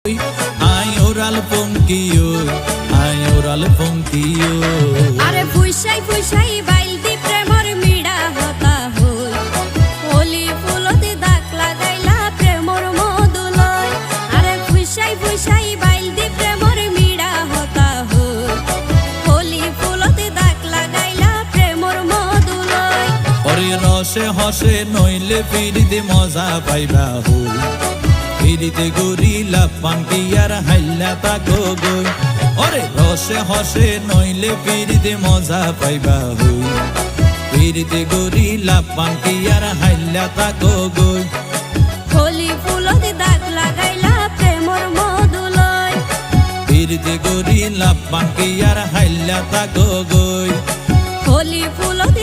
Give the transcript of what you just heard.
Ay oral ponkiyo, ay oral ponkiyo. আরে ফুইসাই ফুইসাই বাইলদি প্রেমর মিড়া হতা হই হোলি ফুলতে দাগ লাগাইলা প্রেমর মধুলয় আরে ফুইসাই ফুইসাই বাইলদি প্রেমর মিড়া হতা হই হোলি ফুলতে দাগ লাগাইলা প্রেমর মধুলয় ওরে রসে হসে নইলে ফিরিতে মজা পাইবা হই ফিরিতে গরিলা পানকি আর হাইলা তাকো গই ওরে রসে হসে নইলে ফিরিতে মজা পাইবা হই ফিরিতে গরিলা পানকি আর হাইলা তাকো গই হোলি ফুলতে দাগ লাগাইলা প্রেমর মধুলয় ফিরিতে গরিলা পানকি আর হাইলা তাকো গই হোলি ফুলতে